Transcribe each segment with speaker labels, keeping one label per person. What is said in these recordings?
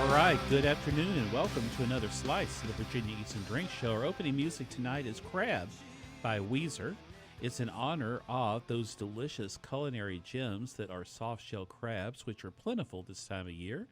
Speaker 1: right, good afternoon and welcome to another slice of the Virginia Eats and Drinks Show. Our opening music tonight is Crab by Weezer. It's in honor of those delicious culinary gems that are soft-shell crabs, which are plentiful this time of year.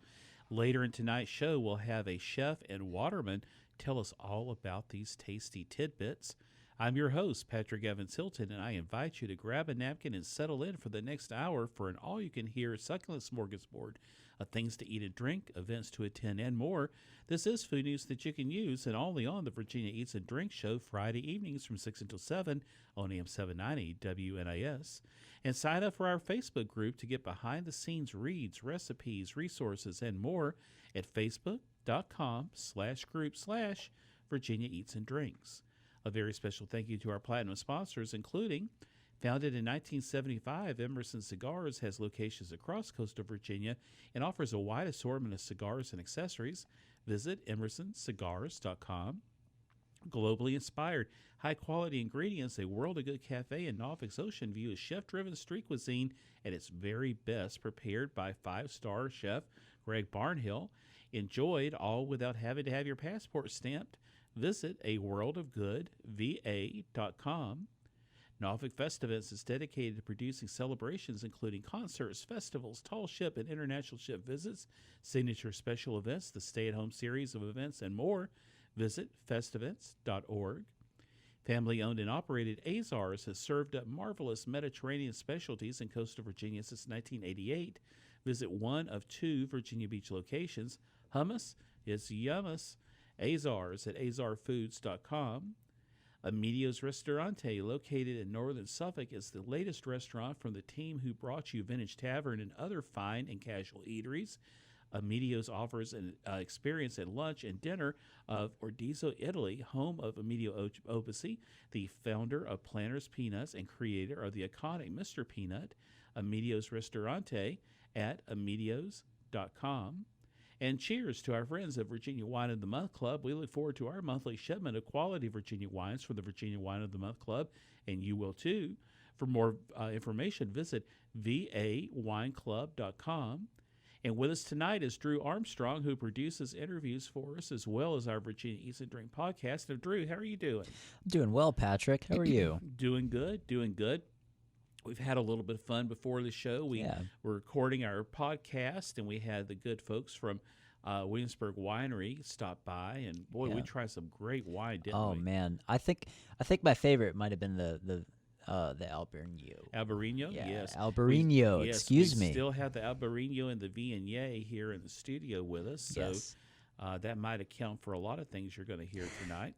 Speaker 1: Later in tonight's show, we'll have a chef and waterman tell us all about these tasty tidbits. I'm your host, Patrick Evans-Hylton, and I invite you to grab a napkin and settle in for the next hour for an all-you-can-hear succulent smorgasbord of things to eat and drink, events to attend, and more. This is food news that you can use, and only on the Virginia Eats and Drinks Show Friday evenings from 6 until 7 on AM 790 WNIS. And sign up for our Facebook group to get behind-the-scenes reads, recipes, resources, and more at facebook.com/group/Virginia Eats and Drinks. A very special thank you to our platinum sponsors, including founded in 1975, Emerson Cigars has locations across coastal Virginia and offers a wide assortment of cigars and accessories. Visit emersоncigars.com. Globally inspired, high-quality ingredients, a world of good cafe in Norfolk's Ocean View is chef-driven street cuisine at its very best, prepared by five-star chef Greg Barnhill. Enjoyed all without having to have your passport stamped. Visit aworldofgoodva.com. Norfolk Festivus is dedicated to producing celebrations including concerts, festivals, tall ship and international ship visits, signature special events, the stay-at-home series of events, and more. Visit festivus.org. Family-owned and operated Azars has served up marvelous Mediterranean specialties in coastal Virginia since 1988. Visit one of two Virginia Beach locations. Hummus is yummus. Azars at azarfoods.com. Amedio's Ristorante, located in northern Suffolk, is the latest restaurant from the team who brought you Vintage Tavern and other fine and casual eateries. Amedio's offers an experience at lunch and dinner of Ordizo, Italy, home of Amedio Obisi, the founder of Planters Peanuts and creator of the iconic Mr. Peanut. Amedio's Ristorante at amedios.com. And cheers to our friends at Virginia Wine of the Month Club. We look forward to our monthly shipment of quality Virginia wines from the Virginia Wine of the Month Club, and you will too. For more information, visit vawineclub.com. And with us tonight is Drew Armstrong, who produces interviews for us as well as our Virginia Eats and Drink podcast. Now, Drew, how are you doing?
Speaker 2: I'm doing well, Patrick. How are you?
Speaker 1: Doing good. We've had a little bit of fun before the show. We were recording our podcast, and we had the good folks from Williamsburg Winery stop by, and boy, we tried some great wine, didn't we?
Speaker 2: Oh man, I think my favorite might have been the Albarino.
Speaker 1: Albarino,
Speaker 2: yeah,
Speaker 1: yes.
Speaker 2: Albarino. Excuse me.
Speaker 1: We still have the Albarino and the Viognier here in the studio with us, so.
Speaker 2: Yes.
Speaker 1: That might account for a lot of things you're going to hear tonight,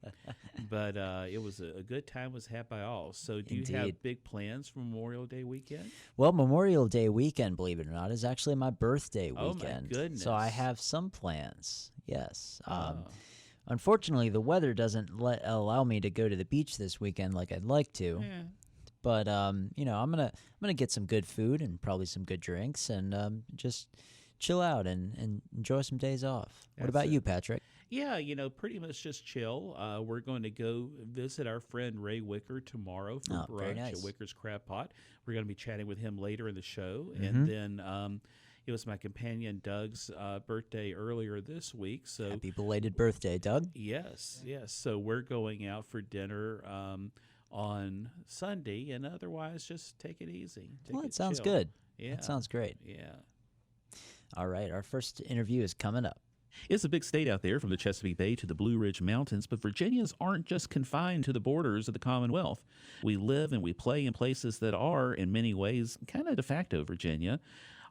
Speaker 1: but it was a good time was had by all. So do
Speaker 2: Indeed.
Speaker 1: You have big plans for Memorial Day weekend?
Speaker 2: Well, Memorial Day weekend, believe it or not, is actually my birthday weekend.
Speaker 1: Oh, my goodness.
Speaker 2: So I have some plans, yes. Unfortunately, the weather doesn't allow me to go to the beach this weekend like I'd like to.
Speaker 1: Yeah.
Speaker 2: But, I'm gonna get some good food and probably some good drinks and just chill out and enjoy some days off. What about you, Patrick?
Speaker 1: Yeah, pretty much just chill. We're going to go visit our friend Ray Wicker tomorrow for brunch at Wicker's Crab Pot. We're going to be chatting with him later in the show. Mm-hmm. And then it was my companion Doug's birthday earlier this week. So
Speaker 2: happy belated birthday, Doug.
Speaker 1: Yes. So we're going out for dinner on Sunday, and otherwise just take it easy.
Speaker 2: That sounds good.
Speaker 1: Yeah.
Speaker 2: That sounds great.
Speaker 1: Yeah.
Speaker 2: All right, our first interview is coming up.
Speaker 1: It's a big state out there from the Chesapeake Bay to the Blue Ridge Mountains, but Virginians aren't just confined to the borders of the Commonwealth. We live and we play in places that are, in many ways, kind of de facto Virginia.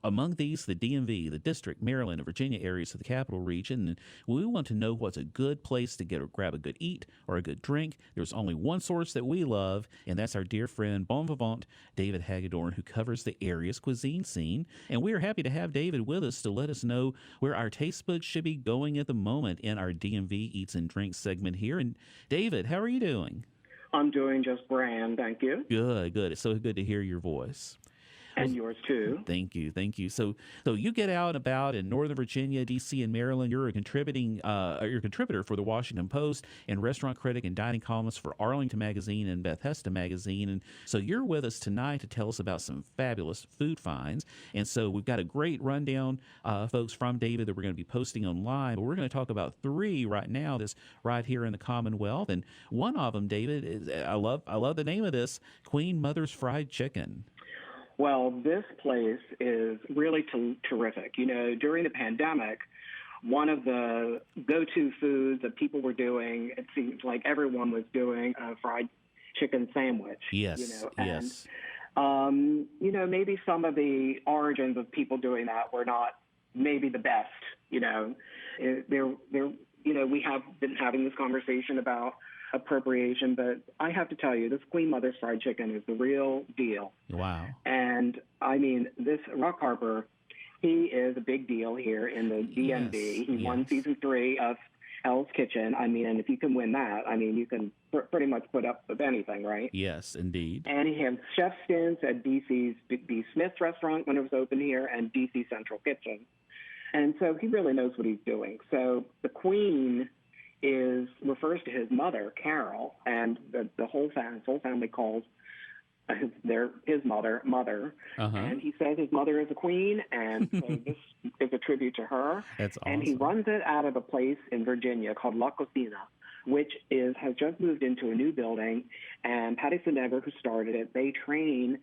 Speaker 1: Among these, the DMV, the District, Maryland, and Virginia areas of the Capital Region. And we want to know what's a good place to grab a good eat or a good drink. There's only one source that we love, and that's our dear friend, Vivant, David Hagedorn, who covers the area's cuisine scene. And we are happy to have David with us to let us know where our taste buds should be going at the moment in our DMV Eats and Drinks segment here. And David, how are you doing?
Speaker 3: I'm doing just grand, thank you.
Speaker 1: Good. It's so good to hear your voice.
Speaker 3: And yours too.
Speaker 1: Thank you. So you get out and about in Northern Virginia, D.C., and Maryland. You're a contributor for the Washington Post and restaurant critic and dining columnist for Arlington Magazine and Bethesda Magazine. And so you're with us tonight to tell us about some fabulous food finds. And so we've got a great rundown, folks, from David that we're going to be posting online. But we're going to talk about 3 right now, this right here in the Commonwealth. And one of them, David, is I love the name of this, Queen Mother's Fried Chicken.
Speaker 3: Well, this place is really terrific. You know, during the pandemic, one of the go-to foods that people were doing, it seems like everyone was doing a fried chicken sandwich.
Speaker 1: Yes,
Speaker 3: you know, and,
Speaker 1: yes.
Speaker 3: You know, maybe some of the origins of people doing that were not maybe the best. You know, we have been having this conversation about appropriation, but I have to tell you, this Queen Mother's Fried Chicken is the real deal.
Speaker 1: Wow.
Speaker 3: And I mean, this Rock Harper, he is a big deal here in the DMV.
Speaker 1: Yes,
Speaker 3: He won season 3 of Hell's Kitchen. I mean, and if you can win that, I mean, you can pretty much put up with anything, right?
Speaker 1: Yes, indeed.
Speaker 3: And he had chef stints at DC's B. Smith's restaurant when it was open here and DC Central Kitchen. And so he really knows what he's doing. So the Queen refers to his mother, Carol, and the whole family calls his mother. And he says his mother is a queen, and so this is a tribute to her.
Speaker 1: That's awesome.
Speaker 3: And he runs it out of a place in Virginia called La Cocina, which has just moved into a new building. And Patty Senegar, who started it, they train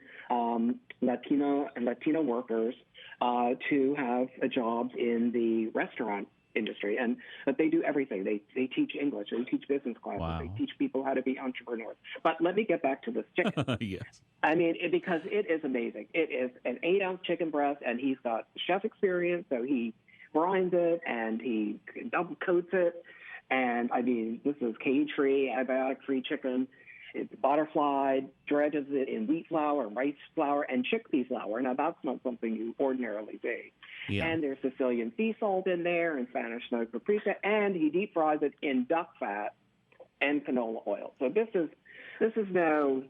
Speaker 3: Latino workers to have jobs in the restaurant industry, but they do everything. They teach English, they teach business classes,
Speaker 1: Wow.
Speaker 3: They teach people how to be entrepreneurs. But let me get back to this chicken.
Speaker 1: Yes.
Speaker 3: I mean, because it is amazing. It is an 8-ounce chicken breast, and he's got chef experience, so he brines it and he double coats it. And I mean, this is cage-free, antibiotic-free chicken. It's butterflied, dredges it in wheat flour, rice flour, and chickpea flour. Now, that's not something you ordinarily see.
Speaker 1: Yeah.
Speaker 3: And there's Sicilian sea salt in there and Spanish smoked paprika, and he deep fries it in duck fat and canola oil. So this is no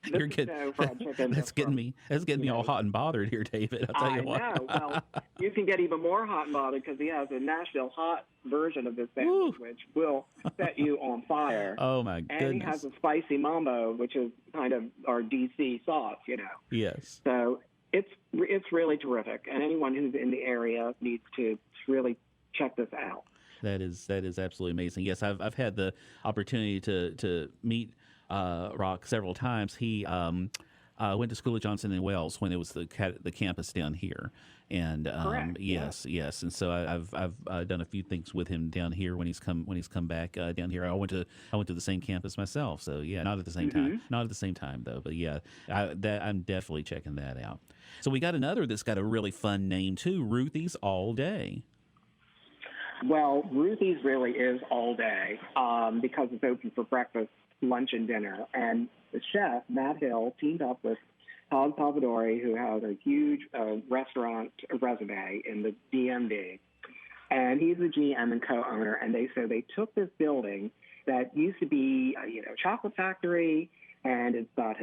Speaker 1: You're getting,
Speaker 3: no fried chicken.
Speaker 1: that's getting me all hot and bothered here, David. I'll tell you what.
Speaker 3: I know. Well, you can get even more hot and bothered because he has a Nashville hot version of this sandwich, which will set you on fire.
Speaker 1: Oh my goodness!
Speaker 3: And he has a spicy mambo, which is kind of our DC sauce, you know.
Speaker 1: Yes.
Speaker 3: So it's really terrific, and anyone who's in the area needs to really check this out.
Speaker 1: That is absolutely amazing. Yes, I've had the opportunity to meet Rock several times. He went to school at Johnson and Wales when it was the campus down here, and
Speaker 3: Correct,
Speaker 1: yes, and so I've done a few things with him down here when he's come back down here. I went to the same campus myself, so yeah, not at the same time though, but yeah, I'm definitely checking that out. So we got another that's got a really fun name too, Ruthie's All Day.
Speaker 3: Well, Ruthie's really is all day because it's open for breakfast, lunch, and dinner. And the chef, Matt Hill, teamed up with Todd Salvadori, who has a huge restaurant resume in the DMV. And he's the GM and co-owner. And they took this building that used to be a chocolate factory, and it's got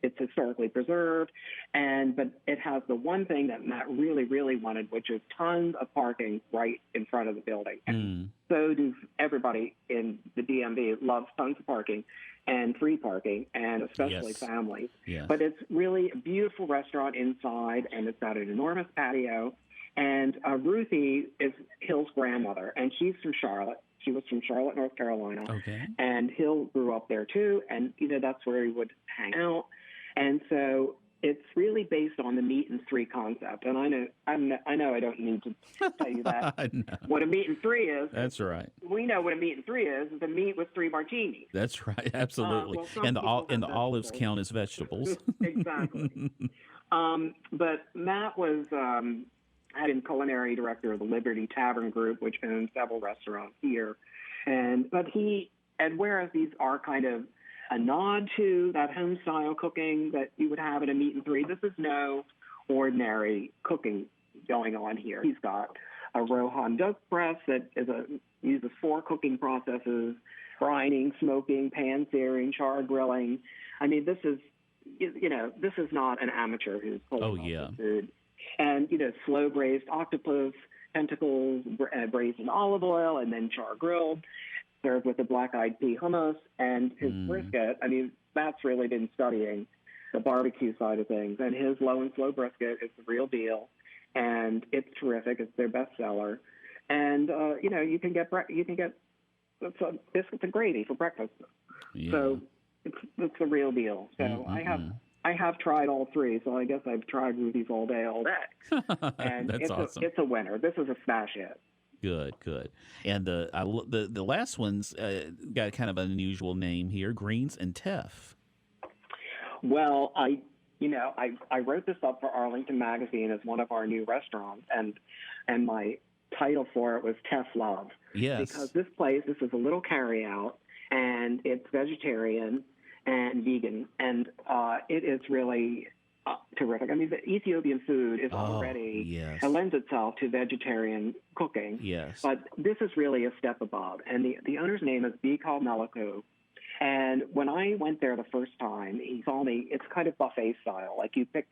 Speaker 3: it's historically preserved, but it has the one thing that Matt really, really wanted, which is tons of parking right in front of the building. And so do everybody in the DMV loves tons of parking and free parking, and especially families.
Speaker 1: Yes.
Speaker 3: But it's really a beautiful restaurant inside, and it's got an enormous patio. And Ruthie is Hill's grandmother, and she's from Charlotte. She was from Charlotte, North Carolina.
Speaker 1: Okay.
Speaker 3: And Hill grew up there too, and that's where he would hang out. And so it's really based on the meat and 3 concept. And I know I don't need to tell you that. What a meat and 3 is.
Speaker 1: That's right.
Speaker 3: We know what a meat and 3 is. The meat with 3 martinis.
Speaker 1: That's right. Absolutely. And the olives count as vegetables.
Speaker 3: Exactly. But Matt was had been culinary director of the Liberty Tavern Group, which owns several restaurants here. But whereas these are kind of a nod to that home style cooking that you would have in a meat and 3, this is no ordinary cooking going on here. He's got a Rohan duck breast that uses 4 cooking processes: brining, smoking, pan searing, char grilling. I mean, this is this is not an amateur who's pulling off
Speaker 1: yeah.
Speaker 3: the food. And, slow braised octopus, tentacles, braised in olive oil, and then char grilled, served with the black-eyed pea hummus. And his brisket, that's really been studying the barbecue side of things. And his low and slow brisket is the real deal. And it's terrific. It's their bestseller. And, you can get biscuits and gravy for breakfast. Yeah. So it's the real deal. So I have tried all three, so I guess I've tried Ruthie's all day. And
Speaker 1: That's awesome.
Speaker 3: It's a winner. This is a smash hit.
Speaker 1: Good. And the last one's got kind of an unusual name here, Greens and Teff.
Speaker 3: Well, I wrote this up for Arlington Magazine as one of our new restaurants, and my title for it was Teff Love.
Speaker 1: Yes.
Speaker 3: Because this is a little carryout, and it's vegetarian and vegan, and it is really terrific. The Ethiopian food is already, it lends itself to vegetarian cooking.
Speaker 1: Yes.
Speaker 3: But this is really a step above. And the owner's name is Bikal Meliku. And when I went there the first time, he told me it's kind of buffet style. Like you pick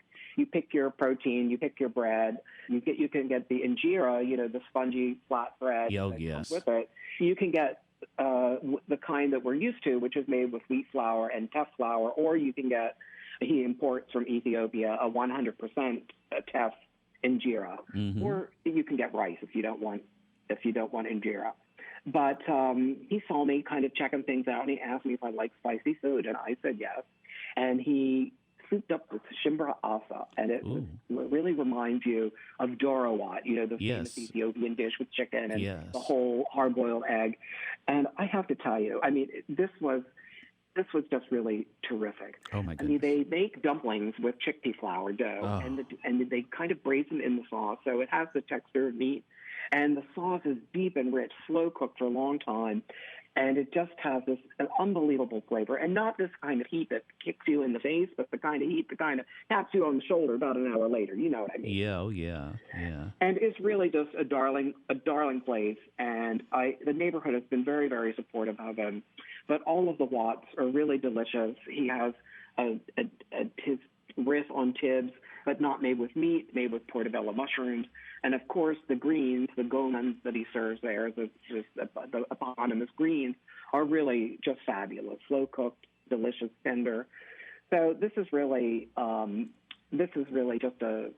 Speaker 3: your protein, you pick your bread. You can get the injera, the spongy flat bread that comes with it. You can get the kind that we're used to, which is made with wheat flour and teff flour, or you can get, he imports from Ethiopia, a 100% teff injera, or you can get rice if you don't want injera. But he saw me kind of checking things out, and he asked me if I like spicy food, and I said yes. And he souped up with shimbra asa, and it really reminds you of dorawat, the famous Ethiopian dish with chicken and the whole hard-boiled egg. And I have to tell you, this was just really terrific.
Speaker 1: Oh my goodness!
Speaker 3: They make dumplings with chickpea flour dough, and they kind of braise them in the sauce, so it has the texture of meat. And the sauce is deep and rich, slow cooked for a long time. And it just has an unbelievable flavor. And not this kind of heat that kicks you in the face, but the kind of heat that kind of taps you on the shoulder about an hour later. You know what I mean?
Speaker 1: Yeah.
Speaker 3: And it's really just a darling place. And the neighborhood has been very, very supportive of him. But all of the wots are really delicious. He has his riff on tibs, but not made with meat, made with portobello mushrooms. And, of course, the greens, the gomans that he serves there, the eponymous greens, are really just fabulous, slow-cooked, delicious, tender. So this is really just a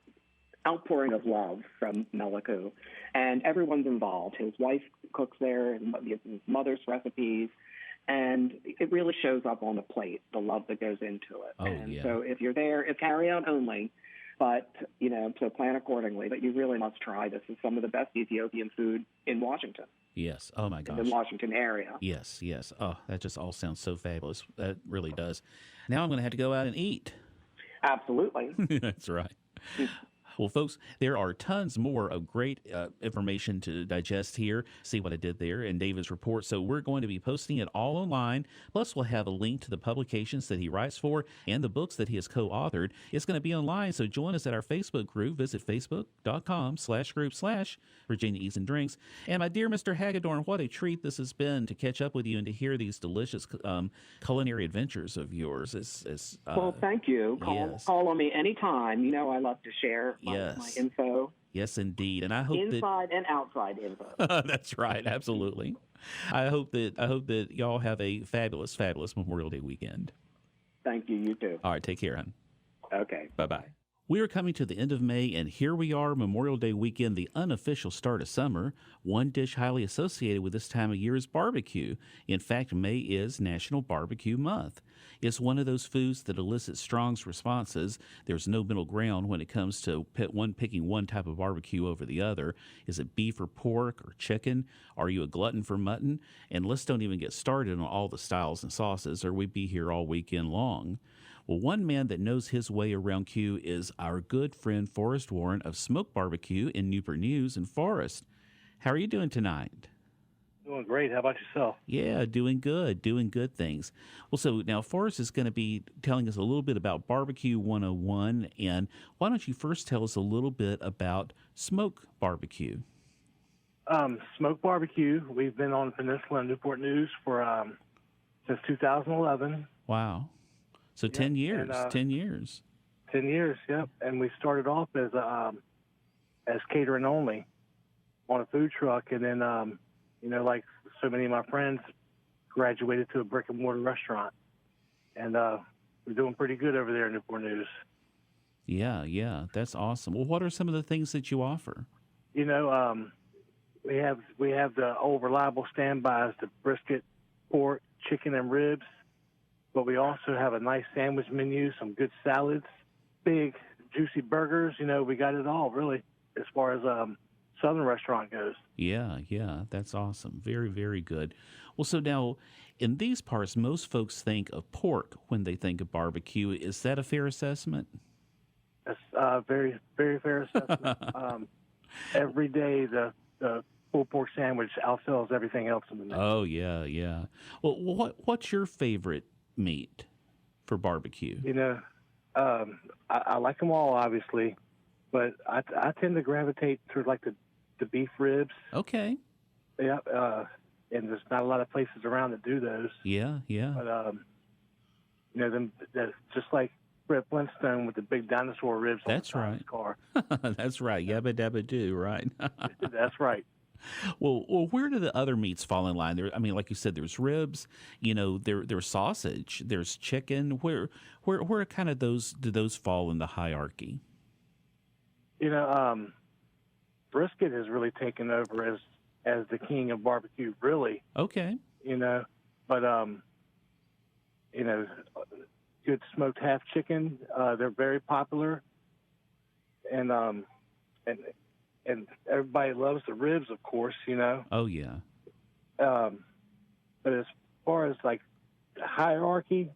Speaker 3: outpouring of love from Meliku. And everyone's involved. His wife cooks there, his mother's recipes. And it really shows up on the plate, the love that goes into it. So if you're there, it's carry-out only. But, so plan accordingly. But you really must try this. It's some of the best Ethiopian food in Washington.
Speaker 1: Yes. Oh, my gosh.
Speaker 3: In the Washington area.
Speaker 1: Yes. Oh, that just all sounds so fabulous. That really does. Now I'm going to have to go out and eat.
Speaker 3: Absolutely.
Speaker 1: That's right. Well, folks, there are tons more of great information to digest here. See what I did there in David's report. So we're going to be posting it all online. Plus, we'll have a link to the publications that he writes for and the books that he has co-authored. It's going to be online, so join us at our Facebook group. Visit facebook.com/group/Virginia Eats and Drinks. And my dear Mr. Hagedorn, what a treat this has been to catch up with you and to hear these delicious culinary adventures of yours.
Speaker 3: Well, thank you. Call on me anytime. I love to share my info.
Speaker 1: Yes, indeed. And I hope
Speaker 3: inside and outside info.
Speaker 1: That's right. Absolutely. I hope that y'all have a fabulous, fabulous Memorial Day weekend.
Speaker 3: Thank you. You too.
Speaker 1: All right. Take care, hon.
Speaker 3: Okay.
Speaker 1: Bye-bye. We are coming to the end of May, and here we are, Memorial Day weekend, the unofficial start of summer. One dish highly associated with this time of year is barbecue. In fact, May is National Barbecue Month. It's one of those foods that elicits strong responses. There's no middle ground when it comes to picking one type of barbecue over the other. Is it beef or pork or chicken? Are you a glutton for mutton? And let's don't even get started on all the styles and sauces, or we'd be here all weekend long. Well, one man that knows his way around Q is our good friend Forrest Warren of Smoke Barbecue in Newport News in Forrest. How are you doing tonight?
Speaker 4: Doing great. How about yourself?
Speaker 1: Yeah, doing good things. Well, so now Forrest is going to be telling us a little bit about Barbecue 101, and why don't you first tell us a little bit about Smoke Barbecue?
Speaker 4: Smoke Barbecue, we've been on the Peninsula in Newport News for since 2011.
Speaker 1: Wow. So 10 years,
Speaker 4: and,
Speaker 1: 10 years.
Speaker 4: 10 years, yep. And we started off as catering only on a food truck, and then like so many of my friends, graduated to a brick and mortar restaurant, and we're doing pretty good over there in Newport News.
Speaker 1: Yeah, that's awesome. Well, what are some of the things that you offer?
Speaker 4: We have the old reliable standbys, the brisket, pork, chicken, and ribs, but we also have a nice sandwich menu, some good salads, big juicy burgers. We got it all really as far as Southern restaurant goes.
Speaker 1: Yeah, that's awesome. Very, very good. Well, so now in these parts, most folks think of pork when they think of barbecue. Is that a fair assessment?
Speaker 4: That's very, very fair assessment. Every day, the pulled pork sandwich outsells everything else in the menu.
Speaker 1: Oh, yeah. Well, what's your favorite meat for barbecue?
Speaker 4: I like them all, obviously, but I tend to gravitate toward like the beef ribs.
Speaker 1: Okay.
Speaker 4: Yeah, and there's not a lot of places around that do those.
Speaker 1: Yeah.
Speaker 4: But them just like Brett Flintstone with the big dinosaur ribs.
Speaker 1: That's
Speaker 4: on
Speaker 1: right.
Speaker 4: his car.
Speaker 1: That's right. Yabba dabba do, right?
Speaker 4: That's right.
Speaker 1: Well, where do the other meats fall in line? I mean, like you said, there's ribs. There's sausage. There's chicken. Where kind of do those fall in the hierarchy?
Speaker 4: Brisket has really taken over as the king of barbecue, really.
Speaker 1: Okay.
Speaker 4: But good smoked half chicken. They're very popular, and everybody loves the ribs, of course.
Speaker 1: Oh yeah.
Speaker 4: But as far as like the hierarchy,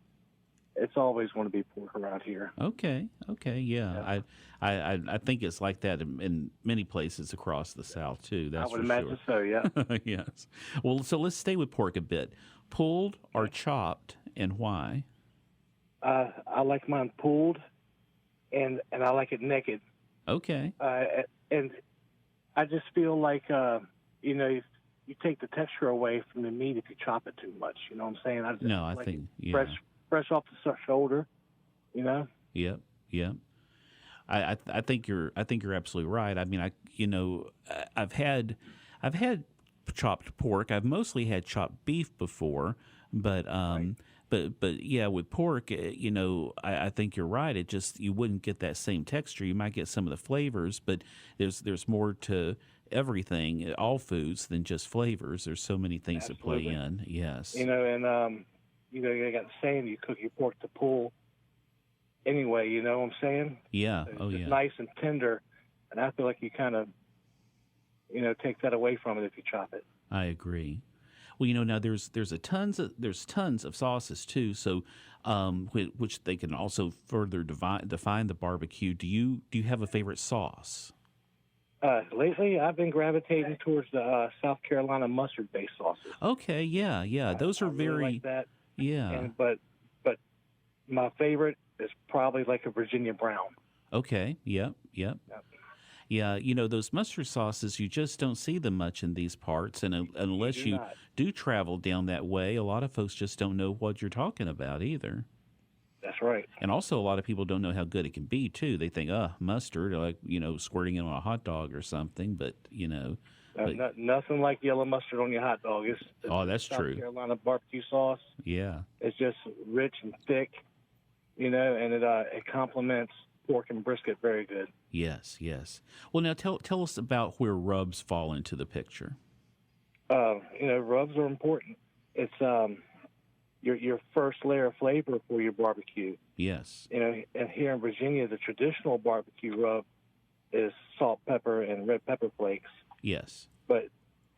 Speaker 4: it's always going to be pork around here.
Speaker 1: Okay, yeah. I think it's like that in many places across the South too. That's
Speaker 4: I would
Speaker 1: for
Speaker 4: imagine
Speaker 1: sure.
Speaker 4: so. Yeah.
Speaker 1: Yes. Well, so let's stay with pork a bit. Pulled or chopped, and why?
Speaker 4: I like mine pulled, and I like it naked.
Speaker 1: Okay.
Speaker 4: And I just feel like you take the texture away from the meat if you chop it too much. You know what I'm saying?
Speaker 1: I
Speaker 4: like
Speaker 1: think yeah.
Speaker 4: fresh off the shoulder.
Speaker 1: Yep. I think you're absolutely right. I mean, I've had chopped pork. I've mostly had chopped beef before, but
Speaker 4: Right.
Speaker 1: but yeah, with pork, I think you're right. It just you wouldn't get that same texture. You might get some of the flavors, but there's more to everything, all foods, than just flavors. There's so many things
Speaker 4: Absolutely.
Speaker 1: that play in. Yes.
Speaker 4: You got the saying, you cook your pork to pull. Anyway, you know what I'm saying?
Speaker 1: Yeah.
Speaker 4: It's
Speaker 1: Oh
Speaker 4: just
Speaker 1: yeah.
Speaker 4: nice and tender, and I feel like you kind of, take that away from it if you chop it.
Speaker 1: I agree. Well, now there's tons of sauces too. So, which they can also further define the barbecue. Do you have a favorite sauce?
Speaker 4: Lately, I've been gravitating towards the South Carolina mustard-based sauces.
Speaker 1: Okay, yeah. Those are
Speaker 4: I really
Speaker 1: very
Speaker 4: like that.
Speaker 1: yeah.
Speaker 4: But my favorite is probably like a Virginia Brown.
Speaker 1: Okay. Yep. Yeah, those mustard sauces, you just don't see them much in these parts, and unless
Speaker 4: do
Speaker 1: you
Speaker 4: not.
Speaker 1: do travel down that way, a lot of folks just don't know what you're talking about either.
Speaker 4: That's right.
Speaker 1: And also, a lot of people don't know how good it can be too. They think, mustard, like squirting it on a hot dog or something. But
Speaker 4: Nothing like yellow mustard on your hot dog.
Speaker 1: that's
Speaker 4: South
Speaker 1: true.
Speaker 4: Carolina barbecue sauce.
Speaker 1: Yeah.
Speaker 4: It's just rich and thick, and it complements pork and brisket very good.
Speaker 1: Yes. Well, now tell us about where rubs fall into the picture.
Speaker 4: Rubs are important. It's your first layer of flavor for your barbecue.
Speaker 1: Yes.
Speaker 4: And here in Virginia, the traditional barbecue rub is salt, pepper, and red pepper flakes.
Speaker 1: Yes.
Speaker 4: But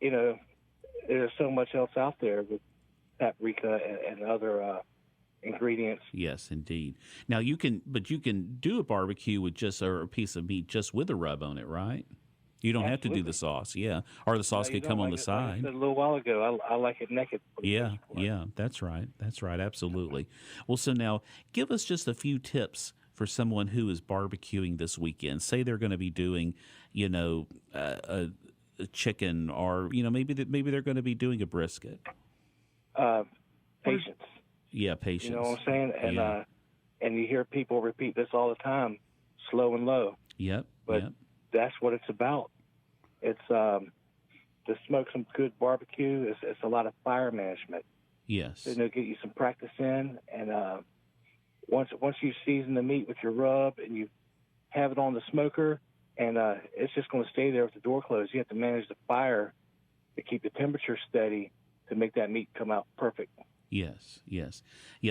Speaker 4: there's so much else out there with paprika and other ingredients.
Speaker 1: Yes, indeed. Now you can do a barbecue with just a piece of meat just with a rub on it, right? You don't have to do the sauce, yeah. Or the sauce could come on the side.
Speaker 4: Like I said a little while ago, I like it naked.
Speaker 1: Yeah, that's right, absolutely. Well, so now give us just a few tips for someone who is barbecuing this weekend. Say they're going to be doing, a chicken, or maybe they're going to be doing a brisket.
Speaker 4: Patience.
Speaker 1: Yeah, patience.
Speaker 4: You know what I'm saying? And
Speaker 1: yeah.
Speaker 4: and you hear people repeat this all the time, slow and low.
Speaker 1: Yep.
Speaker 4: But that's what it's about. It's to smoke some good barbecue. It's a lot of fire management.
Speaker 1: Yes.
Speaker 4: Get you some practice in, and once you season the meat with your rub and you have it on the smoker, and it's just going to stay there with the door closed. You have to manage the fire to keep the temperature steady to make that meat come out perfect.
Speaker 1: Yes. Yeah.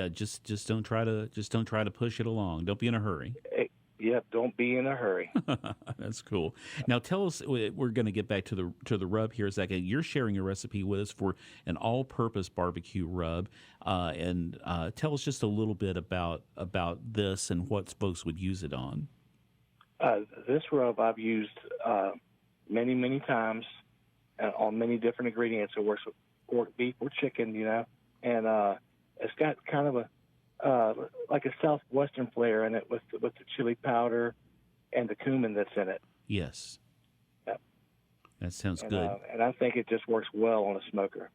Speaker 1: Just don't try to push it along. Don't be in a hurry.
Speaker 4: Yep. Don't be in a hurry.
Speaker 1: That's cool. Now tell us. We're going to get back to the rub here in a second. You're sharing a recipe with us for an all-purpose barbecue rub, and tell us just a little bit about this and what folks would use it on.
Speaker 4: This rub I've used many times on many different ingredients. It works with pork, beef, or chicken, and it's got kind of like a southwestern flair in it with the chili powder and the cumin that's in it.
Speaker 1: Yes.
Speaker 4: Yep.
Speaker 1: That sounds good.
Speaker 4: And I think it just works well on a smoker.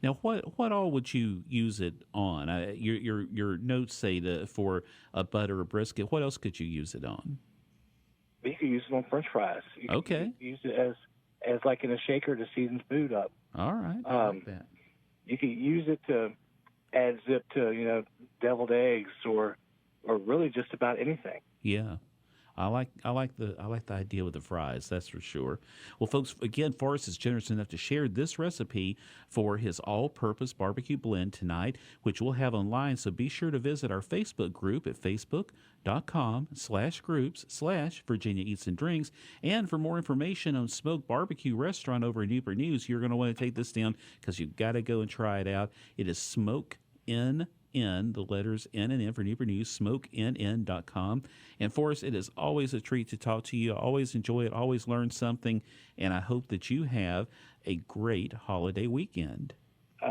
Speaker 1: Now, what all would you use it on? Your notes say for a butter or brisket. What else could you use it on?
Speaker 4: You could use it on French fries. You
Speaker 1: Okay.
Speaker 4: could use it as like in a shaker to season food up.
Speaker 1: All right. I like that.
Speaker 4: You could use it to add zip to deviled eggs or really just about anything.
Speaker 1: Yeah. I like the idea with the fries. That's for sure. Well, folks, again, Forrest is generous enough to share this recipe for his all-purpose barbecue blend tonight, which we'll have online. So be sure to visit our Facebook group at facebook.com/groups/Virginia Eats and Drinks. And for more information on Smoke Barbecue Restaurant over in Newport News, you're going to want to take this down because you've got to go and try it out. It is Smoke in the letters N and N for Newport News, smokennn.com. And Forrest, it is always a treat to talk to you. I always enjoy it, always learn something, and I hope that you have a great holiday weekend.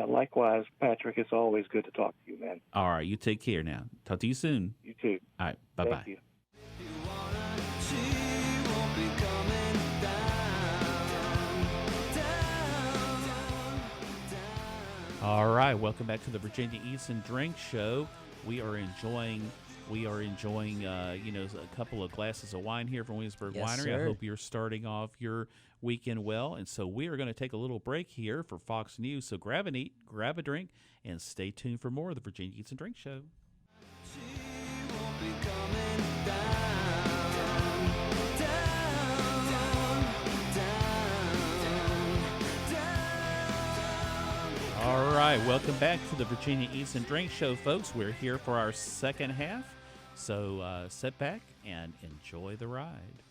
Speaker 4: Likewise, Patrick, it's always good to talk to you, man.
Speaker 1: All right, you take care now. Talk to you soon.
Speaker 4: You too.
Speaker 1: All right, bye-bye.
Speaker 4: Thank you.
Speaker 1: All right, welcome back to the Virginia Eats and Drinks Show. We are enjoying a couple of glasses of wine here from Williamsburg
Speaker 2: Yes,
Speaker 1: Winery.
Speaker 2: sir.
Speaker 1: I hope you're starting off your weekend well. And so we are going to take a little break here for Fox News. So grab an eat, grab a drink, and stay tuned for more of the Virginia Eats and Drinks Show. All right, welcome back to the Virginia Eats and Drinks Show, folks. We're here for our second half, so sit back and enjoy the ride.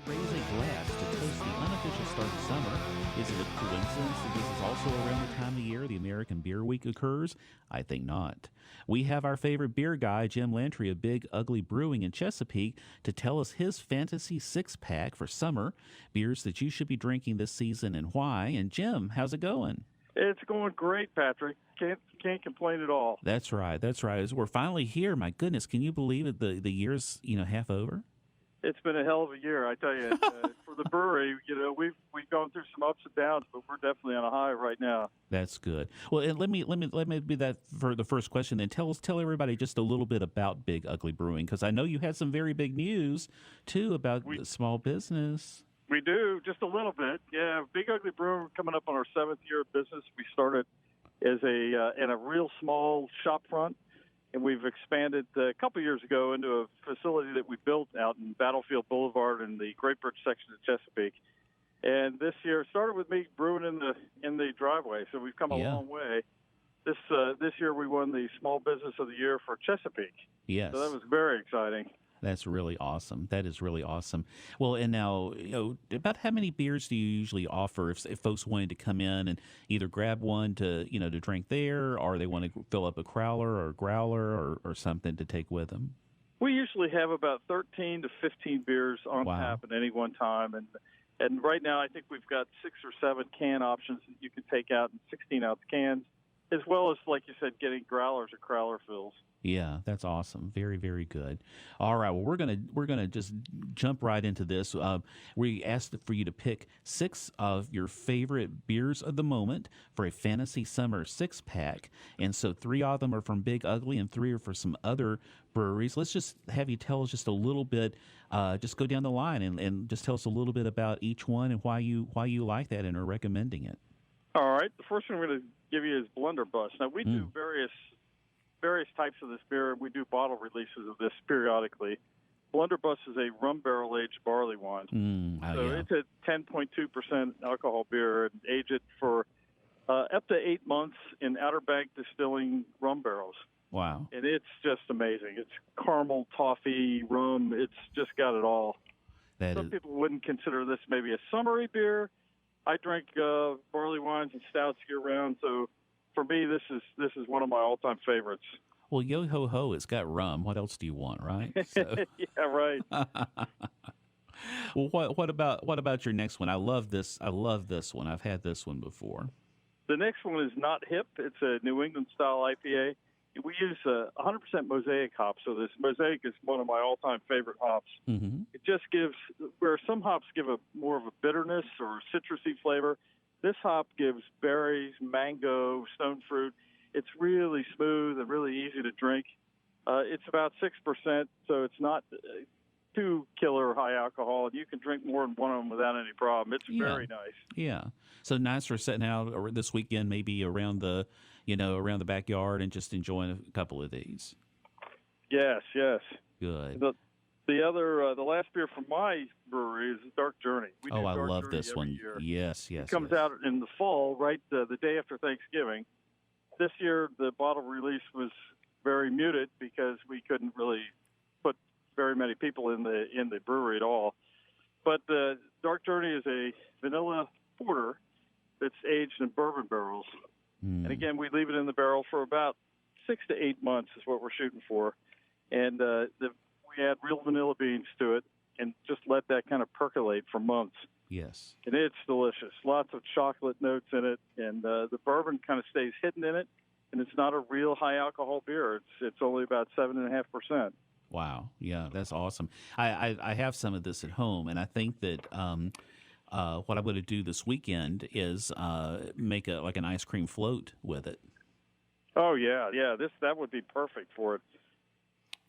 Speaker 1: Raise a glass to toast the unofficial start of summer. Is it a coincidence that this is also around the time of year the American Beer Week occurs? I think not. We have our favorite beer guy, Jim Lantry of Big Ugly Brewing in Chesapeake, to tell us his fantasy six-pack for summer, beers that you should be drinking this season and why. And Jim, how's it going?
Speaker 5: It's going great, Patrick. Can't complain at all.
Speaker 1: That's right. As we're finally here. My goodness, can you believe it? The year's half over.
Speaker 5: It's been a hell of a year, I tell you. For the brewery, we've gone through some ups and downs, but we're definitely on a high right now.
Speaker 1: That's good. Well, and let me be that for the first question. Then tell everybody just a little bit about Big Ugly Brewing, because I know you had some very big news too about the small business.
Speaker 5: We do, just a little bit. Yeah, Big Ugly Brewing coming up on our 7th year of business. We started as in a real small shop front. And we've expanded a couple years ago into a facility that we built out in Battlefield Boulevard in the Great Bridge section of Chesapeake. And this year started with me brewing in the driveway, so we've come a long way. This year we won the Small Business of the Year for Chesapeake.
Speaker 1: Yes,
Speaker 5: so that was very exciting.
Speaker 1: That's really awesome. That is really awesome. Well, and now, about how many beers do you usually offer if folks wanted to come in and either grab one to drink there, or they want to fill up a crowler or growler or something to take with them?
Speaker 5: We usually have about 13 to 15 beers on tap at any one time. And right now I think we've got 6 or 7 can options that you can take out in 16-ounce cans. as well as, like you said, getting growlers or crowler fills.
Speaker 1: Yeah, that's awesome. Very, very good. All right, well, we're gonna just jump right into this. We asked for you to pick 6 of your favorite beers of the moment for a Fantasy Summer 6-pack, and so 3 of them are from Big Ugly, and 3 are for some other breweries. Let's just have you tell us just a little bit. Just go down the line and just tell us a little bit about each one and why you like that and are recommending it.
Speaker 5: All right, the first one I'm going to give you is Blunderbuss. Now we do various types of this beer. We do bottle releases of this periodically. Blunderbuss is a rum barrel aged barley wine. It's a 10.2% alcohol beer, and age it for up to 8 months in Outer Bank Distilling rum barrels.
Speaker 1: Wow.
Speaker 5: And it's just amazing. It's caramel, toffee, rum. It's just got it all. Some people wouldn't consider this maybe a summery beer. I drink barley wines and stouts year round, so for me, this is one of my all-time favorites.
Speaker 1: Well, yo ho ho, it's got rum. What else do you want, right? So.
Speaker 5: Yeah, right.
Speaker 1: Well, what about your next one? I love this one. I've had this one before.
Speaker 5: The next one is Not Hip. It's a New England style IPA. We use 100% Mosaic hops, so this Mosaic is one of my all-time favorite hops.
Speaker 1: Mm-hmm.
Speaker 5: It just gives, where some hops give a more of a bitterness or citrusy flavor, this hop gives berries, mango, stone fruit. It's really smooth and really easy to drink. It's about 6%, so it's not too killer high alcohol, and you can drink more than one of them without any problem. It's very nice.
Speaker 1: Yeah. So nice for setting out this weekend, maybe around the backyard and just enjoying a couple of these.
Speaker 5: Yes.
Speaker 1: Good.
Speaker 5: The last beer from my brewery is Dark Journey.
Speaker 1: I love this one.
Speaker 5: Year.
Speaker 1: Yes.
Speaker 5: It comes out in the fall, right the day after Thanksgiving. This year, the bottle release was very muted because we couldn't really put very many people in the brewery at all. But the Dark Journey is a vanilla porter that's aged in bourbon barrels. And again, we leave it in the barrel for about 6 to 8 months is what we're shooting for. And we add real vanilla beans to it and just let that kind of percolate for months.
Speaker 1: Yes.
Speaker 5: And it's delicious. Lots of chocolate notes in it, and the bourbon kind of stays hidden in it, and it's not a real high alcohol beer. It's only about 7.5%.
Speaker 1: Wow. Yeah, that's awesome. I have some of this at home, and I think that what I'm going to do this weekend is make an ice cream float with it.
Speaker 5: Oh yeah. That would be perfect for it.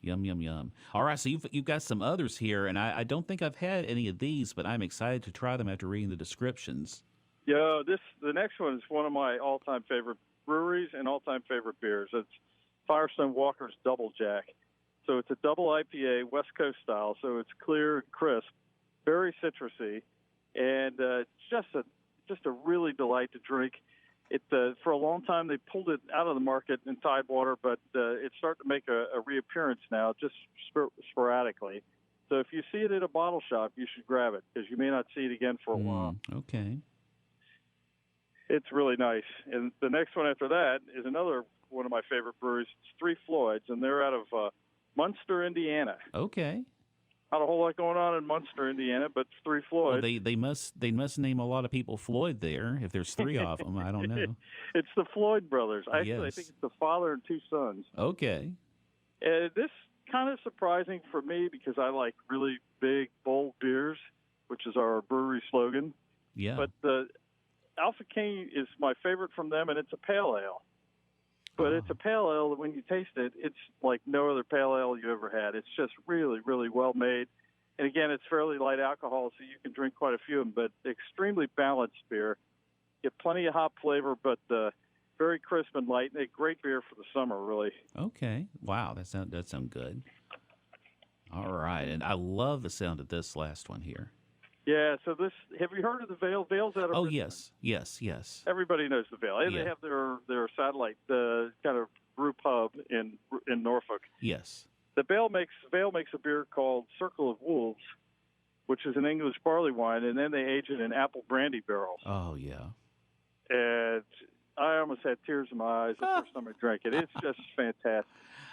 Speaker 1: Yum, yum, yum. All right, so you've got some others here, and I don't think I've had any of these, but I'm excited to try them after reading the descriptions.
Speaker 5: Yeah, the next one is one of my all-time favorite breweries and all-time favorite beers. It's Firestone Walker's Double Jack. So it's a double IPA, West Coast style, so it's clear and crisp, very citrusy, and just a really delight to drink. It for a long time they pulled it out of the market in Tidewater, but it's starting to make a reappearance now, just sporadically. So if you see it at a bottle shop, you should grab it because you may not see it again for a while.
Speaker 1: Okay.
Speaker 5: It's really nice. And the next one after that is another one of my favorite breweries. It's Three Floyds, and they're out of Munster, Indiana.
Speaker 1: Okay.
Speaker 5: Not a whole lot going on in Munster, Indiana, but Three Floyds.
Speaker 1: Well, they must name a lot of people Floyd there if there's 3 of them. I don't know.
Speaker 5: It's the Floyd brothers. Actually,
Speaker 1: yes.
Speaker 5: I think it's the father and 2 sons.
Speaker 1: Okay.
Speaker 5: This kind of surprising for me because I like really big, bold beers, which is our brewery slogan.
Speaker 1: Yeah.
Speaker 5: But the Alpha King is my favorite from them, and it's a pale ale. But it's a pale ale that when you taste it, it's like no other pale ale you ever had. It's just really, really well made. And again, it's fairly light alcohol, so you can drink quite a few of them, but extremely balanced beer. Get plenty of hop flavor, but very crisp and light, and a great beer for the summer, really.
Speaker 1: Okay. Wow, that sounds good. All right, and I love the sound of this last one here.
Speaker 5: Yeah, so have you heard of the Veil? Veil's out of Richmond.
Speaker 1: Yes.
Speaker 5: Everybody knows the Veil.
Speaker 1: Yeah.
Speaker 5: They have their satellite kind of brew pub in Norfolk.
Speaker 1: Yes.
Speaker 5: The Veil makes a beer called Circle of Wolves, which is an English barley wine, and then they age it in apple brandy barrels.
Speaker 1: Oh, yeah.
Speaker 5: And I almost had tears in my eyes the first time I drank it. It's just fantastic.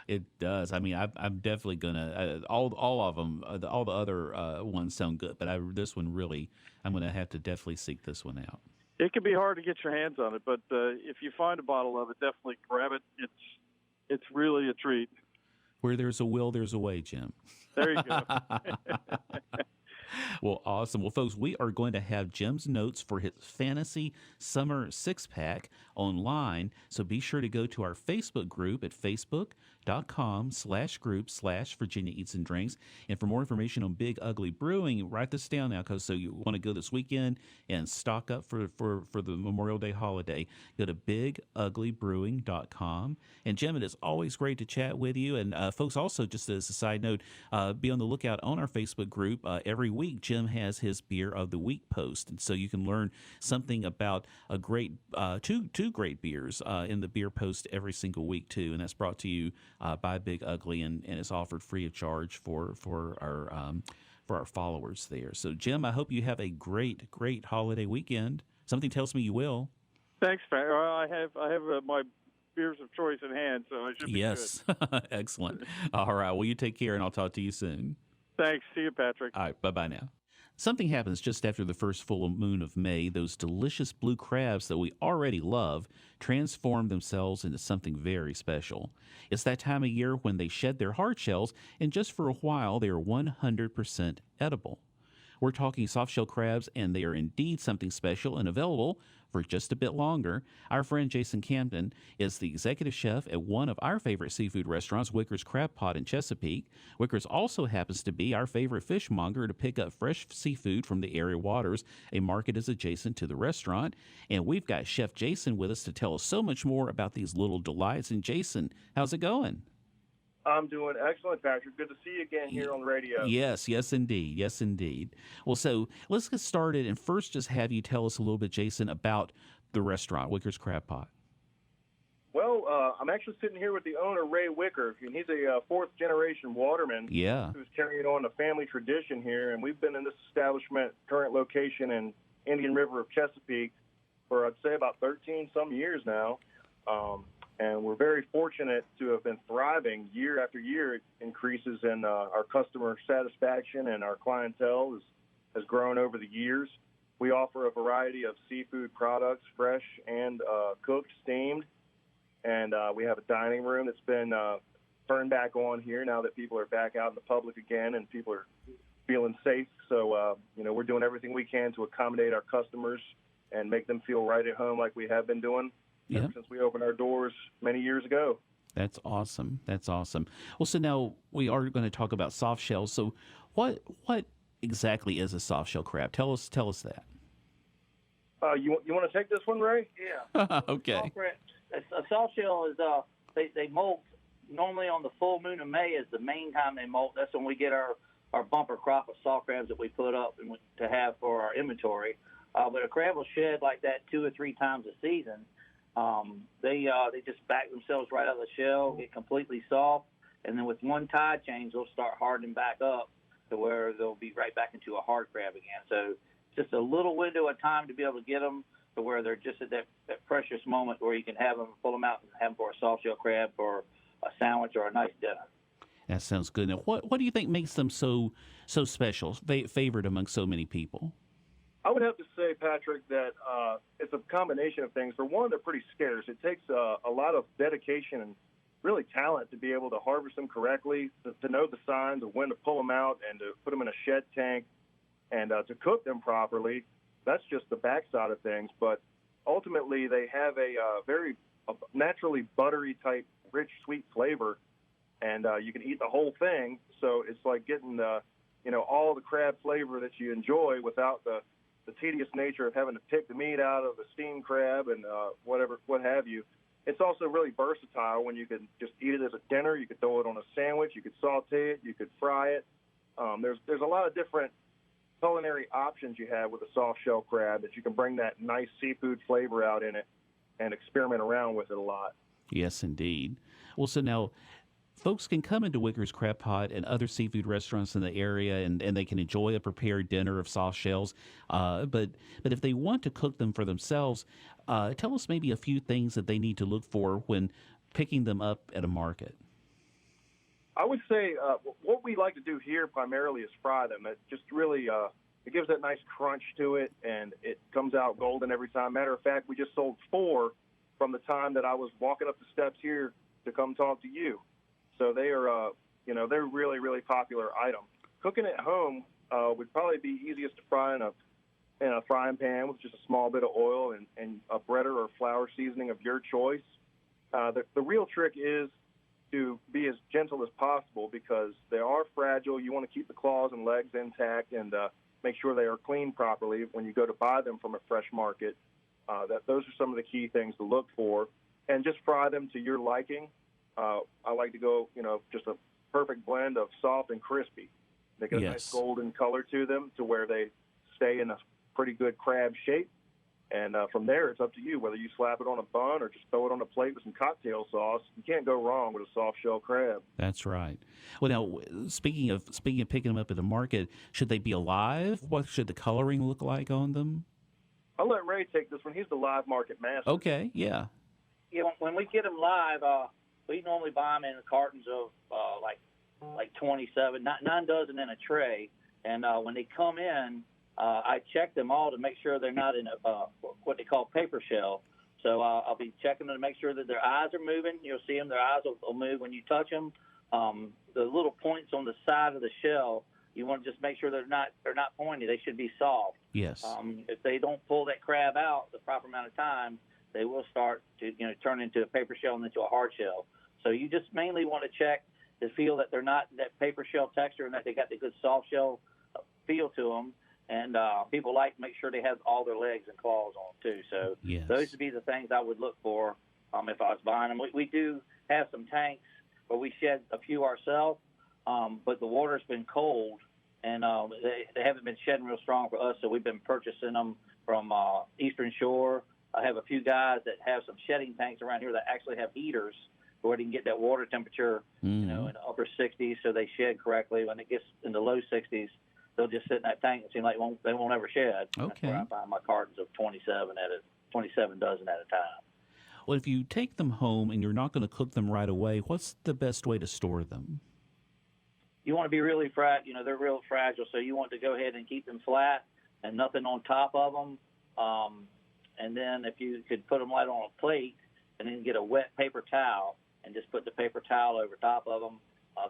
Speaker 1: It does. I mean, I'm definitely gonna all of them. All the other ones sound good, but this one really, I'm gonna have to definitely seek this one out.
Speaker 5: It can be hard to get your hands on it, but if you find a bottle of it, definitely grab it. It's really a treat.
Speaker 1: Where there's a will, there's a way, Jim.
Speaker 5: There you go.
Speaker 1: Well, awesome. Well, folks, we are going to have Jim's notes for his Fantasy Summer Six-Pack online. So be sure to go to our Facebook group at facebook.com/group/Virginia Eats and Drinks. And for more information on Big Ugly Brewing, write this down now, because so you want to go this weekend and stock up for the Memorial Day holiday. Go to biguglybrewing.com. And Jim, it is always great to chat with you. And folks, also, just as a side note, be on the lookout on our Facebook group. Every week, Jim has his Beer of the Week post. And so you can learn something about a great, two great beers in the beer post every single week, too. And that's brought to you by Big Ugly, and it's offered free of charge for our followers there. So, Jim, I hope you have a great holiday weekend. Something tells me you will.
Speaker 5: Thanks, Pat. I have my beers of choice in hand, so I should be
Speaker 1: yes.
Speaker 5: good.
Speaker 1: Excellent. All right. Well, you take care, and I'll talk to you soon.
Speaker 5: Thanks. See you, Patrick.
Speaker 1: All right. Bye-bye now. Something happens just after the first full moon of May. Those delicious blue crabs that we already love transform themselves into something very special. It's that time of year when they shed their hard shells, and just for a while, they are 100% edible. We're talking soft-shell crabs, and they are indeed something special and available for just a bit longer. Our friend Jason Campen is the executive chef at one of our favorite seafood restaurants, Wicker's Crab Pot in Chesapeake. Wicker's also happens to be our favorite fishmonger to pick up fresh seafood from the area waters. A market is adjacent to the restaurant. And we've got Chef Jason with us to tell us so much more about these little delights. And Jason, how's it going?
Speaker 6: I'm doing excellent, Patrick. Good to see you again here on the radio.
Speaker 1: Yes, indeed. Yes, indeed. Well, so let's get started, and first just have you tell us a little bit, Jason, about the restaurant, Wicker's Crab Pot.
Speaker 6: Well, I'm actually sitting here with the owner, Ray Wicker, and he's a fourth-generation waterman who's carrying on a family tradition here, and we've been in this establishment, current location in Indian River of Chesapeake, for, I'd say, about 13-some years now. And we're very fortunate to have been thriving year after year. Increases in our customer satisfaction and our clientele has grown over the years. We offer a variety of seafood products, fresh and cooked, steamed. And we have a dining room that's been turned back on here now that people are back out in the public again and people are feeling safe. So, we're doing everything we can to accommodate our customers and make them feel right at home like we have been doing. Ever since we opened our doors many years ago.
Speaker 1: That's awesome. Well, so now we are going to talk about soft shells. So what exactly is a soft shell crab? Tell us that.
Speaker 6: You want to take this one, Ray?
Speaker 7: Yeah.
Speaker 1: Okay.
Speaker 7: A soft shell is they molt normally on the full moon of May is the main time they molt. That's when we get our bumper crop of soft crabs that we put up and to have for our inventory. But a crab will shed like that 2 or 3 times a season. They just back themselves right out of the shell, get completely soft, and then with one tide change, they'll start hardening back up to where they'll be right back into a hard crab again. So just a little window of time to be able to get them to where they're just at that precious moment where you can have them, pull them out and have them for a soft shell crab for a sandwich or a nice dinner.
Speaker 1: That sounds good. Now, what do you think makes them so special, favored among so many people?
Speaker 6: I would have to say, Patrick, that it's a combination of things. For one, they're pretty scarce. It takes a lot of dedication and really talent to be able to harvest them correctly, to know the signs of when to pull them out and to put them in a shed tank and to cook them properly. That's just the backside of things. But ultimately, they have a very naturally buttery type, rich, sweet flavor, and you can eat the whole thing. So it's like getting all the crab flavor that you enjoy without the tedious nature of having to pick the meat out of the steamed crab and what have you. It's also really versatile when you can just eat it as a dinner. You could throw it on a sandwich. You could saute it. You could fry it. There's a lot of different culinary options you have with a soft shell crab that you can bring that nice seafood flavor out in it and experiment around with it a lot.
Speaker 1: Yes, indeed. Well, so now folks can come into Wicker's Crab Pot and other seafood restaurants in the area, and they can enjoy a prepared dinner of soft shells. But if they want to cook them for themselves, tell us maybe a few things that they need to look for when picking them up at a market.
Speaker 6: I would say what we like to do here primarily is fry them. It just really it gives that nice crunch to it, and it comes out golden every time. Matter of fact, we just sold 4 from the time that I was walking up the steps here to come talk to you. So they are, they're really, really popular item. Cooking at home would probably be easiest to fry in a frying pan with just a small bit of oil and a breader or flour seasoning of your choice. The real trick is to be as gentle as possible because they are fragile. You want to keep the claws and legs intact and make sure they are cleaned properly when you go to buy them from a fresh market. Those are some of the key things to look for. And just fry them to your liking. I like to go, just a perfect blend of soft and crispy. They get a nice golden color to them to where they stay in a pretty good crab shape. And from there, it's up to you whether you slap it on a bun or just throw it on a plate with some cocktail sauce. You can't go wrong with a soft shell crab.
Speaker 1: That's right. Well, now speaking of picking them up at the market, should they be alive? What should the coloring look like on them?
Speaker 6: I'll let Ray take this one. He's the live market master.
Speaker 1: Okay, yeah.
Speaker 7: Yeah, when we get them live, we normally buy them in cartons of like 27, 9 dozen in a tray. And when they come in, I check them all to make sure they're not in what they call paper shell. So I'll be checking them to make sure that their eyes are moving. You'll see them; their eyes will move when you touch them. The little points on the side of the shell, you want to just make sure they're not pointy. They should be soft.
Speaker 1: Yes.
Speaker 7: If they don't pull that crab out the proper amount of time, they will start to turn into a paper shell and into a hard shell. So you just mainly want to check to feel that they're not that paper shell texture and that they got the good soft shell feel to them. And people like to make sure they have all their legs and claws on too. So those would be the things I would look for if I was buying them. We do have some tanks where we shed a few ourselves, but the water's been cold and they haven't been shedding real strong for us. So we've been purchasing them from Eastern Shore. I have a few guys that have some shedding tanks around here that actually have heaters where they can get that water temperature, in the upper 60s, so they shed correctly. When it gets in the low 60s, they'll just sit in that tank and seem like they won't ever shed.
Speaker 1: Okay.
Speaker 7: That's where I find my cartons of 27 dozen at a time.
Speaker 1: Well, if you take them home and you're not going to cook them right away, what's the best way to store them?
Speaker 7: You want to be really they're real fragile, so you want to go ahead and keep them flat and nothing on top of them. And then if you could put them right on a plate and then get a wet paper towel and just put the paper towel over top of them,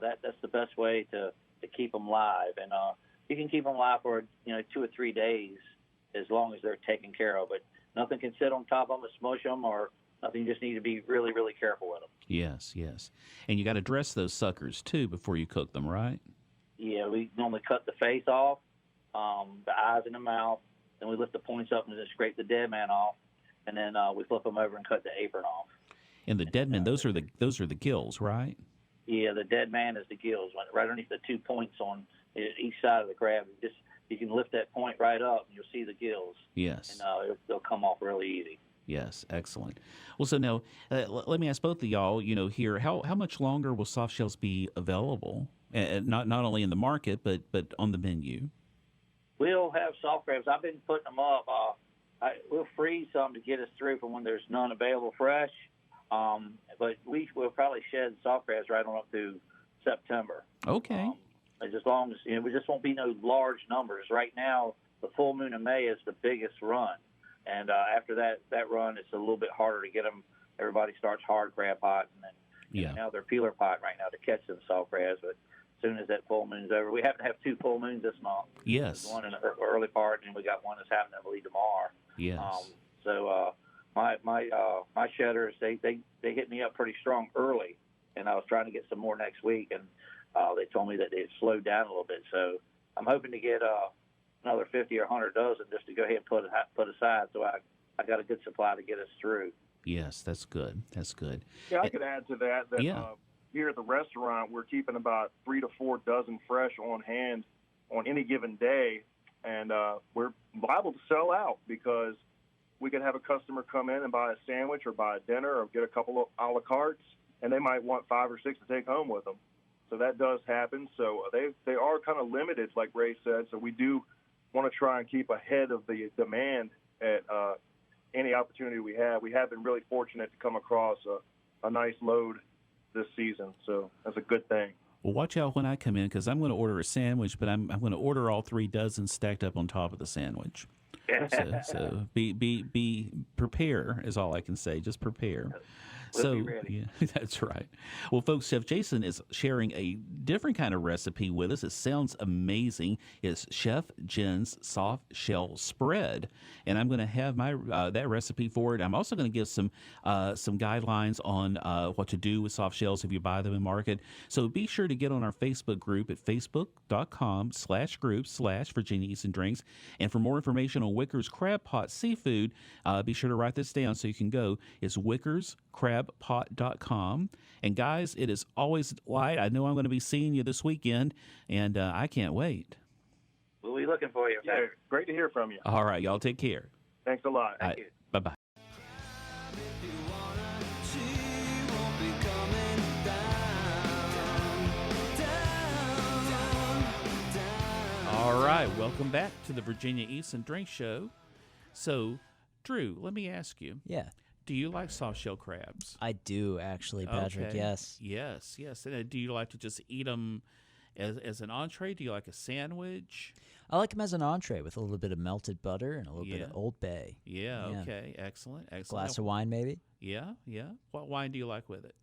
Speaker 7: that's the best way to keep them live. And you can keep them live for 2 or 3 days as long as they're taken care of. But nothing can sit on top of them and smush them or nothing. You just need to be really, really careful with them.
Speaker 1: Yes. And you got to dress those suckers too before you cook them, right?
Speaker 7: Yeah, we normally cut the face off, the eyes and the mouth. Then we lift the points up and just scrape the dead man off, and then we flip them over and cut the apron off. And
Speaker 1: the dead man, those are the gills, right?
Speaker 7: Yeah, the dead man is the gills, right underneath the 2 points on each side of the crab. You can lift that point right up, and you'll see the gills.
Speaker 1: Yes.
Speaker 7: And they'll come off really easy.
Speaker 1: Yes, excellent. Well, so now let me ask both of y'all. Here, how much longer will soft shells be available? Not only in the market, but on the menu.
Speaker 7: We'll have soft crabs. I've been putting them up. We'll freeze some to get us through for when there's none available fresh. But we'll probably shed soft crabs right on up to September.
Speaker 1: Okay.
Speaker 7: As long as we just won't be no large numbers. Right now, the full moon of May is the biggest run, and after that run, it's a little bit harder to get them. Everybody starts hard crab potting, and now they're peeler pot right now to catch them soft crabs. But as soon as that full moon's over, we happen to have 2 full moons this month.
Speaker 1: Yes.
Speaker 7: There's one in the early part, and we got one that's happening, I believe, tomorrow.
Speaker 1: Yes.
Speaker 7: So my shedders, they hit me up pretty strong early, and I was trying to get some more next week, and they told me that they'd slowed down a little bit. So I'm hoping to get another 50 or 100 dozen just to go ahead and put aside, so I got a good supply to get us through.
Speaker 1: Yes, that's good. That's good.
Speaker 6: Yeah, I could add to that. Here at the restaurant, we're keeping about 3 to 4 dozen fresh on hand on any given day, and we're liable to sell out because we could have a customer come in and buy a sandwich or buy a dinner or get a couple of a la cartes, and they might want 5 or 6 to take home with them. So that does happen. So they are kind of limited, like Ray said. So we do want to try and keep ahead of the demand at any opportunity we have. We have been really fortunate to come across a nice load this season, so that's a good thing.
Speaker 1: Well, watch out when I come in because I'm going to order a sandwich, but I'm going to order all 3 dozen stacked up on top of the sandwich. So be prepare is all I can say. Just prepare.
Speaker 7: We'll be ready.
Speaker 1: Yeah, that's right. Well, folks, Chef Jason is sharing a different kind of recipe with us. It sounds amazing. It's Chef Jen's soft shell spread, and I'm going to have my that recipe for it. I'm also going to give some guidelines on what to do with soft shells if you buy them in market. So be sure to get on our Facebook group at facebook.com/group/Virginia Eats and Drinks. And for more information on Wicker's Crab Pot Seafood, be sure to write this down so you can go. It's wickerscrabpot.com. And guys, it is always light. I know I'm going to be seeing you this weekend, and I can't wait.
Speaker 7: We'll be looking for you.
Speaker 6: Yeah, great to hear from you.
Speaker 1: All right, y'all take care.
Speaker 6: Thanks a lot.
Speaker 7: Thank you.
Speaker 1: Bye-bye. All right, welcome back to the Virginia Eats and Drink Show. So, Drew, let me ask you.
Speaker 2: Yeah.
Speaker 1: Do you like soft shell crabs?
Speaker 2: I do, actually, Patrick,
Speaker 1: Okay.
Speaker 2: yes.
Speaker 1: Yes. And do you like to just eat them as an entree? Do you like a sandwich?
Speaker 2: I like them as an entree with a little bit of melted butter and a little bit of
Speaker 1: Yeah.
Speaker 2: Old Bay.
Speaker 1: Yeah,
Speaker 2: Yeah.
Speaker 1: okay. Excellent.
Speaker 2: Glass of wine, maybe?
Speaker 1: Yeah. What wine do you like with it?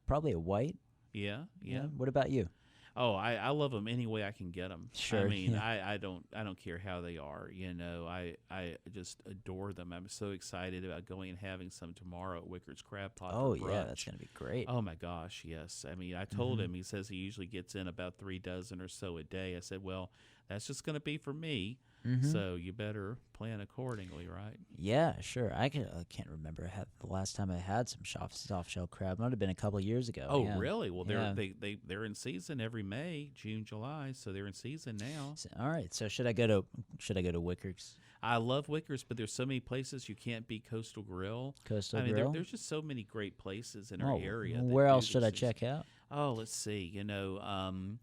Speaker 2: Probably a white.
Speaker 1: Yeah.
Speaker 2: What about you?
Speaker 1: Oh, I love them any way I can get them.
Speaker 2: Sure,
Speaker 1: I mean,
Speaker 2: yeah.
Speaker 1: I don't care how they are. You know, I just adore them. I'm so excited about going and having some tomorrow at Wicker's Crab Pot.
Speaker 2: Oh,
Speaker 1: for
Speaker 2: yeah,
Speaker 1: brunch.
Speaker 2: that's going to be great.
Speaker 1: Oh my gosh, yes. I mean, I told him. He says he usually gets in about 3 dozen or so a day. I said, well, that's just going to be for me. So you better plan accordingly, right?
Speaker 2: Yeah, sure. I can't remember the last time I had some soft shell crab. It might have been a couple of years ago.
Speaker 1: Oh,
Speaker 2: yeah.
Speaker 1: really? Well,
Speaker 2: Yeah.
Speaker 1: they're in season every May, June, July, so they're in season now.
Speaker 2: All right. So should I go to Wicker's?
Speaker 1: I love Wickers, but there's so many places you can't beat Coastal Grill.
Speaker 2: Coastal
Speaker 1: I mean,
Speaker 2: Grill?
Speaker 1: there's just so many great places in our
Speaker 2: Oh,
Speaker 1: area. that
Speaker 2: where
Speaker 1: do
Speaker 2: else should
Speaker 1: this
Speaker 2: I check out?
Speaker 1: Oh, let's see. I'm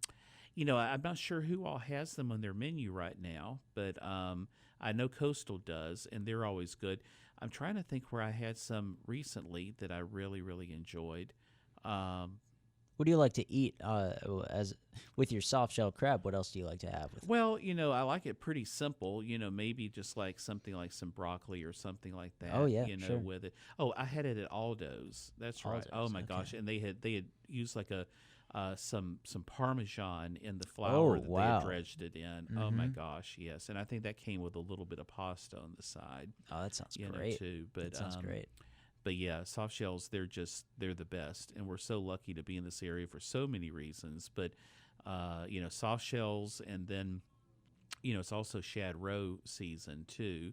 Speaker 1: not sure who all has them on their menu right now, but I know Coastal does, and they're always good. I'm trying to think where I had some recently that I really, really enjoyed.
Speaker 2: What do you like to eat as with your soft shell crab? What else do you like to have with it?
Speaker 1: Well, I like it pretty simple. Maybe just like something like some broccoli or something like that.
Speaker 2: Oh, yeah, sure.
Speaker 1: With it. Oh, I had it at Aldo's. That's right. Oh
Speaker 2: Aldo's,
Speaker 1: my
Speaker 2: okay.
Speaker 1: gosh, and they had used like some Parmesan in the flour that they
Speaker 2: wow.
Speaker 1: had dredged it in. Oh my gosh, yes. And I think that came with a little bit of pasta on the side.
Speaker 2: Oh, that sounds
Speaker 1: Know,
Speaker 2: great.
Speaker 1: too. But
Speaker 2: That sounds great.
Speaker 1: But yeah, soft shells, they're the best. And we're so lucky to be in this area for so many reasons. But, soft shells, and then, it's also shad roe season too.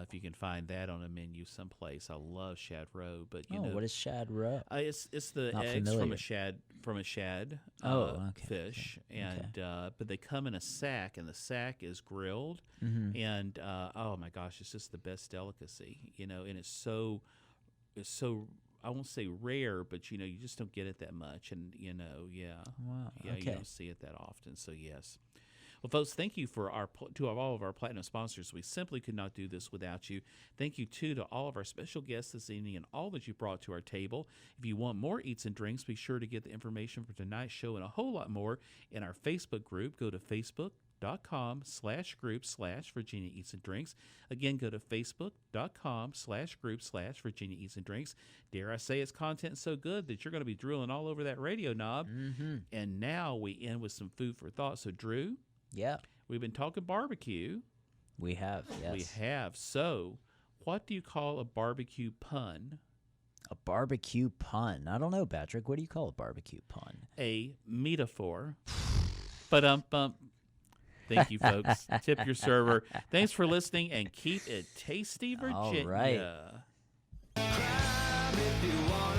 Speaker 1: If you can find that on a menu someplace. I love shad roe, but
Speaker 2: what is shad roe?
Speaker 1: it's the
Speaker 2: Not
Speaker 1: eggs
Speaker 2: familiar.
Speaker 1: from a shad
Speaker 2: Okay,
Speaker 1: fish,
Speaker 2: okay.
Speaker 1: and but they come in a sack, and the sack is grilled, and oh my gosh, it's just the best delicacy, and it's so I won't say rare, but you just don't get it that much, and
Speaker 2: Wow.
Speaker 1: you
Speaker 2: Okay.
Speaker 1: don't see it that often. So yes. Well, folks, thank you to all of our platinum sponsors. We simply could not do this without you. Thank you, too, to all of our special guests this evening and all that you brought to our table. If you want more Eats and Drinks, be sure to get the information for tonight's show and a whole lot more in our Facebook group. Go to facebook.com/group/Virginia Eats and Drinks. Again, go to facebook.com/group/Virginia Eats and Drinks. Dare I say its content so good that you're going to be drilling all over that radio knob. And now we end with some food for thought. So, Drew,
Speaker 2: Yeah,
Speaker 1: we've been talking barbecue.
Speaker 2: we have. Yes,
Speaker 1: We have. So, what do you call a barbecue pun?
Speaker 2: a barbecue pun. I don't know, Patrick. What do you call a barbecue pun?
Speaker 1: A metaphor. Ba-dum-bump. Thank you, folks. Tip your server. Thanks for listening, and keep it tasty, Virginia.
Speaker 2: All right.
Speaker 8: If you want